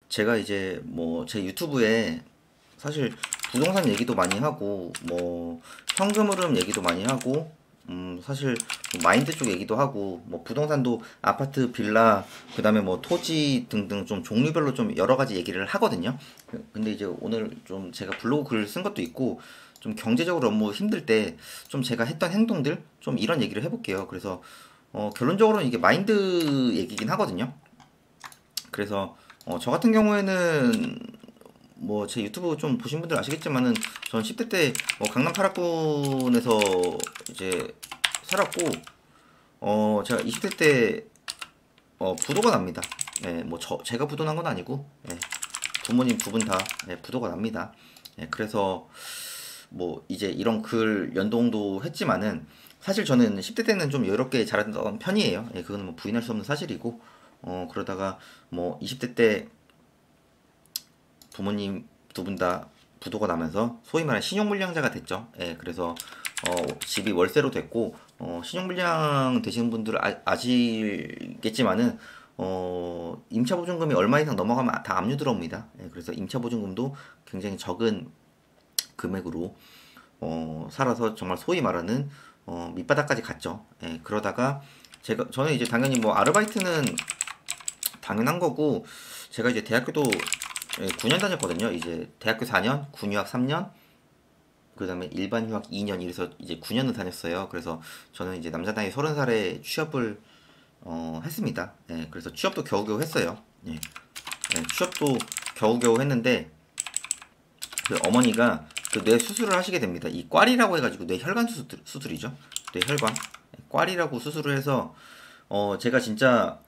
제가 이제 뭐 제 유튜브에 사실 부동산 얘기도 많이 하고 뭐 현금 흐름 얘기도 많이 하고 사실 뭐 마인드 쪽 얘기도 하고 뭐 부동산도 아파트, 빌라, 그다음에 뭐 토지 등등 좀 종류별로 좀 여러 가지 얘기를 하거든요. 근데 이제 오늘 좀 제가 블로그 글 쓴 것도 있고 좀 경제적으로 너무 힘들 때 좀 제가 했던 행동들 좀 이런 얘기를 해볼게요. 그래서 결론적으로는 이게 마인드 얘기긴 하거든요. 그래서 저 같은 경우에는 뭐 제 유튜브 좀 보신 분들 아시겠지만은 전 10대 때 강남 8학군에서 이제 살았고 제가 20대 때 부도가 납니다. 네, 뭐 제가 부도 난 건 아니고 부모님 두 분 다 부도가 납니다. 그래서 뭐 이제 이런 글 연동도 했지만은 사실 저는 10대 때는 좀 여유롭게 자랐던 편이에요. 그거는 뭐 부인할 수 없는 사실이고 그러다가 뭐 20대 때 부모님 두 분 다 부도가 나면서 소위 말하는 신용불량자가 됐죠. 그래서 집이 월세로 됐고 신용불량 되시는 분들은 아시겠지만은 임차보증금이 얼마 이상 넘어가면 다 압류 들어옵니다. 그래서 임차보증금도 굉장히 적은 금액으로 살아서 정말 소위 말하는 밑바닥까지 갔죠. 그러다가 저는 이제 당연히 뭐 아르바이트는 당연한 거고 제가 이제 대학교도 9년 다녔거든요. 이제 대학교 4년, 군유학 3년, 그 다음에 일반 휴학 2년 이래서 이제 9년을 다녔어요. 그래서 저는 이제 남자 나이 30살에 취업을 했습니다. 그래서 취업도 겨우겨우 했어요. 취업도 겨우겨우 했는데 그 어머니가 그 뇌 수술을 하시게 됩니다. 이 꽈리라고 해가지고 뇌 혈관 수술이죠. 뇌 혈관 꽈리라고 수술을 해서 제가 진짜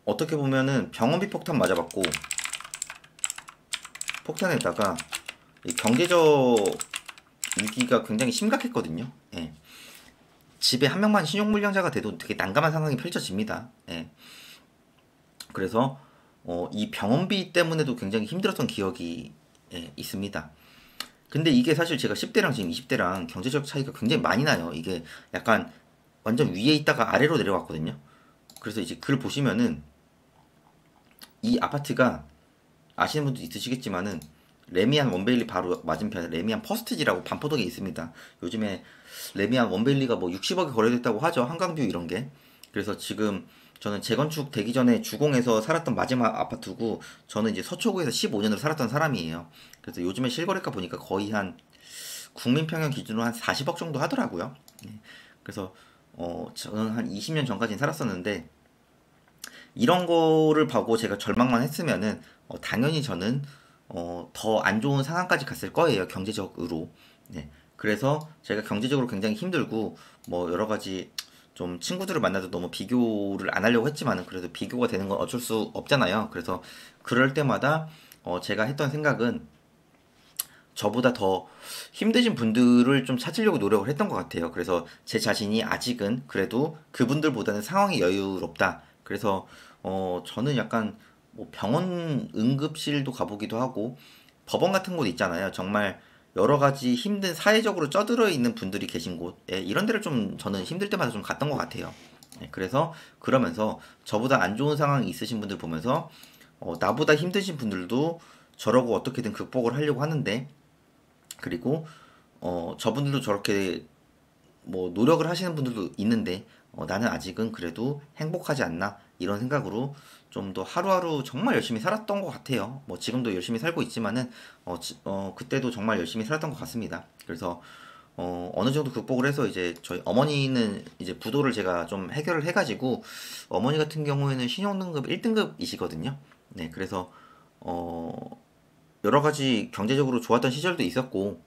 어떻게 보면은 병원비 폭탄 맞아봤고 폭탄에다가 이 경제적 위기가 굉장히 심각했거든요. 집에 한 명만 신용불량자가 돼도 되게 난감한 상황이 펼쳐집니다. 그래서 이 병원비 때문에도 굉장히 힘들었던 기억이 있습니다. 근데 이게 사실 제가 10대랑 지금 20대랑 경제적 차이가 굉장히 많이 나요. 이게 약간 완전 위에 있다가 아래로 내려왔거든요. 그래서 이제 글 보시면은 이 아파트가 아시는 분도 있으시겠지만은 레미안 원베일리 바로 맞은편에 레미안 퍼스트지라고 반포동에 있습니다. 요즘에 레미안 원베일리가 뭐 60억에 거래됐다고 하죠. 한강뷰 이런 게. 그래서 지금 저는 재건축 되기 전에 주공에서 살았던 마지막 아파트고 저는 이제 서초구에서 15년을 살았던 사람이에요. 그래서 요즘에 실거래가 보니까 거의 한 국민평균 기준으로 한 40억 정도 하더라고요. 그래서 저는 한 20년 전까지는 살았었는데 이런 거를 보고 제가 절망만 했으면은 당연히 저는 더 안 좋은 상황까지 갔을 거예요. 경제적으로. 그래서 제가 경제적으로 굉장히 힘들고 뭐 여러 가지 좀 친구들을 만나도 너무 비교를 안 하려고 했지만은 그래도 비교가 되는 건 어쩔 수 없잖아요. 그래서 그럴 때마다 제가 했던 생각은 저보다 더 힘드신 분들을 좀 찾으려고 노력을 했던 것 같아요. 그래서 제 자신이 아직은 그래도 그분들보다는 상황이 여유롭다. 그래서 저는 약간 뭐 병원 응급실도 가보기도 하고 법원 같은 곳 있잖아요. 정말 여러 가지 힘든 사회적으로 쩌들어 있는 분들이 계신 곳, 이런 데를 좀 저는 힘들 때마다 좀 갔던 것 같아요. 그래서 그러면서 저보다 안 좋은 상황이 있으신 분들 보면서 나보다 힘드신 분들도 저러고 어떻게든 극복을 하려고 하는데 그리고 저분들도 저렇게 뭐 노력을 하시는 분들도 있는데 나는 아직은 그래도 행복하지 않나 이런 생각으로 좀 더 하루하루 정말 열심히 살았던 것 같아요. 뭐 지금도 열심히 살고 있지만은 그때도 정말 열심히 살았던 것 같습니다. 그래서 어느 정도 극복을 해서 이제 저희 어머니는 이제 부도를 제가 좀 해결을 해가지고 어머니 같은 경우에는 신용등급 1등급이시거든요. 네, 그래서 여러 가지 경제적으로 좋았던 시절도 있었고,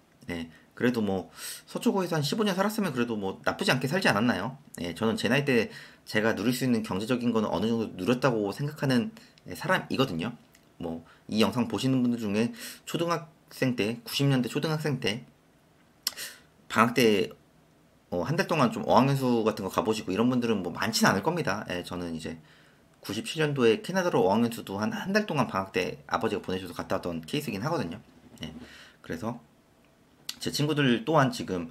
그래도 뭐 서초구에서 한 15년 살았으면 그래도 뭐 나쁘지 않게 살지 않았나요? 저는 제 나이 때 제가 누릴 수 있는 경제적인 거는 어느 정도 누렸다고 생각하는 사람이거든요. 뭐 이 영상 보시는 분들 중에 초등학생 때, 90년대 초등학생 때 방학 때 한 달 동안 좀 어학연수 같은 거 가보시고 이런 분들은 뭐 많지는 않을 겁니다. 저는 이제 97년도에 캐나다로 어학연수도 한 달 동안 방학 때 아버지가 보내줘서 갔다 왔던 케이스이긴 하거든요. 그래서 제 친구들 또한 지금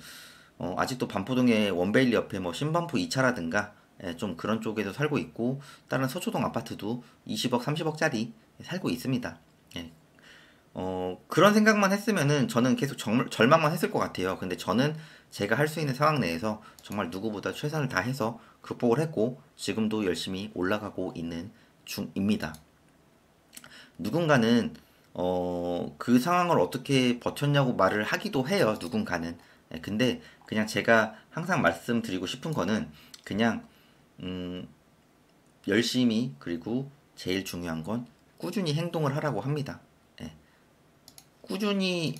아직도 반포동의 원베일리 옆에 뭐 신반포 2차라든가 예, 좀 그런 쪽에도 살고 있고 다른 서초동 아파트도 20억, 30억짜리 살고 있습니다. 예, 그런 생각만 했으면은 저는 계속 절망만 했을 것 같아요. 근데 저는 제가 할 수 있는 상황 내에서 정말 누구보다 최선을 다해서 극복을 했고 지금도 열심히 올라가고 있는 중입니다. 누군가는 그 상황을 어떻게 버텼냐고 말을 하기도 해요. 누군가는. 예, 근데 그냥 제가 항상 말씀드리고 싶은 거는 그냥 음, 열심히 그리고 제일 중요한 건 꾸준히 행동을 하라고 합니다. 예, 꾸준히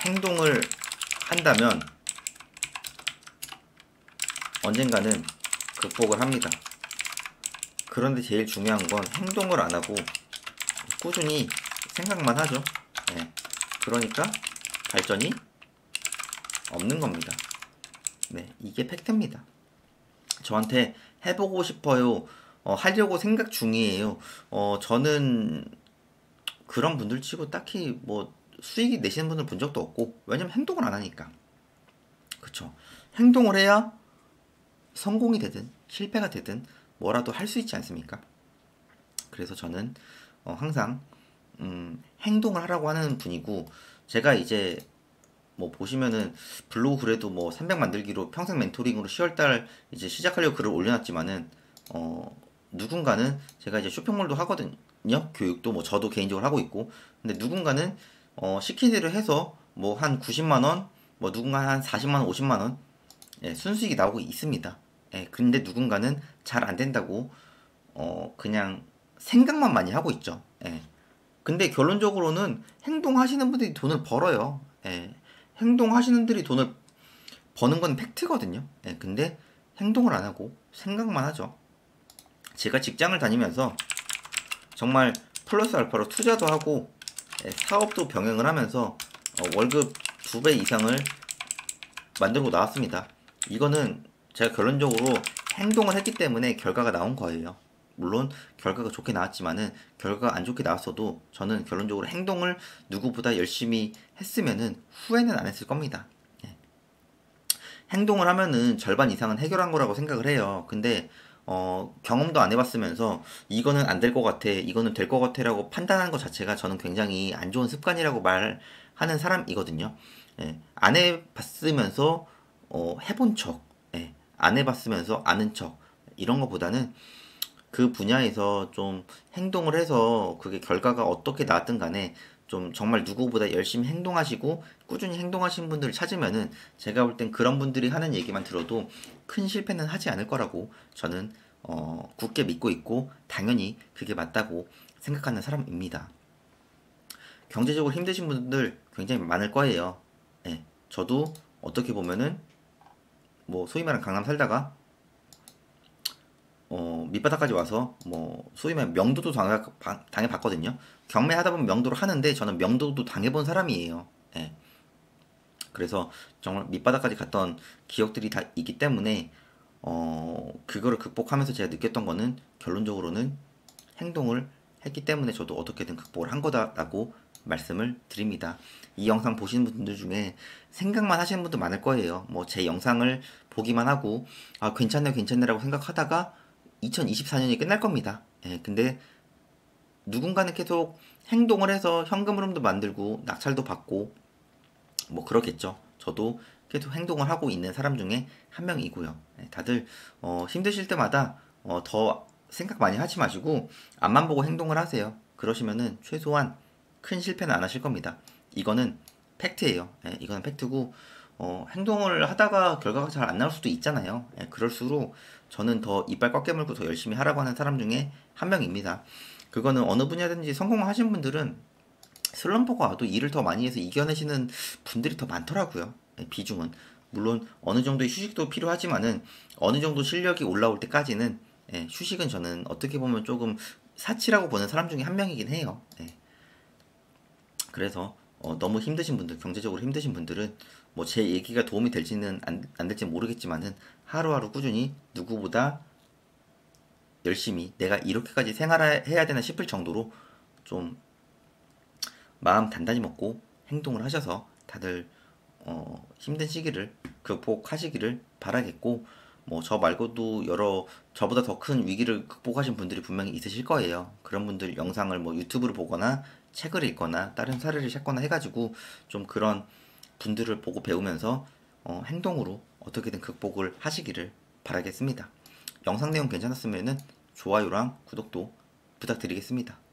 행동을 한다면 언젠가는 극복을 합니다. 그런데 제일 중요한 건 행동을 안 하고 꾸준히 생각만 하죠. 예, 그러니까 발전이 없는 겁니다. 네, 이게 팩트입니다. 저한테 해보고 싶어요. 하려고 생각 중이에요. 저는 그런 분들 치고 딱히 뭐 수익이 내시는 분들 본 적도 없고, 왜냐면 행동을 안 하니까. 그쵸. 행동을 해야 성공이 되든 실패가 되든 뭐라도 할 수 있지 않습니까? 그래서 저는 항상 행동을 하라고 하는 분이고, 제가 이제 뭐 보시면은 블로그 그래도 뭐 300 만들기로 평생 멘토링으로 10월달 이제 시작하려고 글을 올려놨지만은 누군가는 제가 이제 쇼핑몰도 하거든요. 교육도 뭐 저도 개인적으로 하고 있고. 근데 누군가는 시킨 대로 해서 뭐 한 90만 원, 뭐 누군가 한 40만 원, 50만 원 예, 순수익이 나오고 있습니다. 예, 근데 누군가는 잘 안 된다고 그냥 생각만 많이 하고 있죠. 예. 근데 결론적으로는 행동하시는 분들이 돈을 벌어요. 예. 행동하시는 분들이 돈을 버는 건 팩트거든요. 예. 근데 행동을 안 하고 생각만 하죠. 제가 직장을 다니면서 정말 플러스 알파로 투자도 하고 예, 사업도 병행을 하면서 월급 2배 이상을 만들고 나왔습니다. 이거는 제가 결론적으로 행동을 했기 때문에 결과가 나온 거예요. 물론 결과가 좋게 나왔지만은 결과가 안 좋게 나왔어도 저는 결론적으로 행동을 누구보다 열심히 했으면은 후회는 안 했을 겁니다. 예. 행동을 하면은 절반 이상은 해결한 거라고 생각을 해요. 근데 경험도 안 해봤으면서 이거는 안 될 것 같아, 이거는 될 것 같아라고 판단하는 것 자체가 저는 굉장히 안 좋은 습관이라고 말하는 사람이거든요. 예. 안 해봤으면서 해본 척, 예. 안 해봤으면서 아는 척 이런 것보다는 그 분야에서 좀 행동을 해서 그게 결과가 어떻게 나왔든 간에 좀 정말 누구보다 열심히 행동하시고 꾸준히 행동하시는 분들을 찾으면은 제가 볼 땐 그런 분들이 하는 얘기만 들어도 큰 실패는 하지 않을 거라고 저는 굳게 믿고 있고 당연히 그게 맞다고 생각하는 사람입니다. 경제적으로 힘드신 분들 굉장히 많을 거예요. 예, 저도 어떻게 보면은 뭐 소위 말하는 강남 살다가 밑바닥까지 와서 뭐 소위 말하면 명도도 당해봤거든요. 경매하다 보면 명도를 하는데 저는 명도도 당해본 사람이에요. 예. 그래서 정말 밑바닥까지 갔던 기억들이 다 있기 때문에 그거를 극복하면서 제가 느꼈던 거는 결론적으로는 행동을 했기 때문에 저도 어떻게든 극복을 한 거다라고 말씀을 드립니다. 이 영상 보시는 분들 중에 생각만 하시는 분도 많을 거예요. 뭐 제 영상을 보기만 하고 아 괜찮네 괜찮네라고 생각하다가 2024년이 끝날 겁니다. 예, 근데 누군가는 계속 행동을 해서 현금 흐름도 만들고 낙찰도 받고 뭐 그러겠죠. 저도 계속 행동을 하고 있는 사람 중에 한 명이고요. 예, 다들 힘드실 때마다 더 생각 많이 하지 마시고 앞만 보고 행동을 하세요. 그러시면은 최소한 큰 실패는 안 하실 겁니다. 이거는 팩트예요. 예, 이거는 팩트고 행동을 하다가 결과가 잘 안 나올 수도 있잖아요. 예, 그럴수록 저는 더 이빨 꽉 깨물고 더 열심히 하라고 하는 사람 중에 한 명입니다. 그거는 어느 분야든지 성공하신 분들은 슬럼프가 와도 일을 더 많이 해서 이겨내시는 분들이 더 많더라고요. 예, 비중은. 물론 어느 정도의 휴식도 필요하지만은 어느 정도 실력이 올라올 때까지는 예, 휴식은 저는 어떻게 보면 조금 사치라고 보는 사람 중에 한 명이긴 해요. 예. 그래서 너무 힘드신 분들, 경제적으로 힘드신 분들은 뭐 제 얘기가 도움이 될지는 안 될지 모르겠지만은 하루하루 꾸준히 누구보다 열심히 내가 이렇게까지 생활해야 되나 싶을 정도로 좀 마음 단단히 먹고 행동을 하셔서 다들 힘든 시기를 극복하시기를 바라겠고 뭐 저 말고도 여러 저보다 더 큰 위기를 극복하신 분들이 분명히 있으실 거예요. 그런 분들 영상을 뭐 유튜브를 보거나 책을 읽거나 다른 사례를 찾거나 해가지고 좀 그런 분들을 보고 배우면서 행동으로 어떻게든 극복을 하시기를 바라겠습니다. 영상 내용 괜찮았으면은 좋아요랑 구독도 부탁드리겠습니다.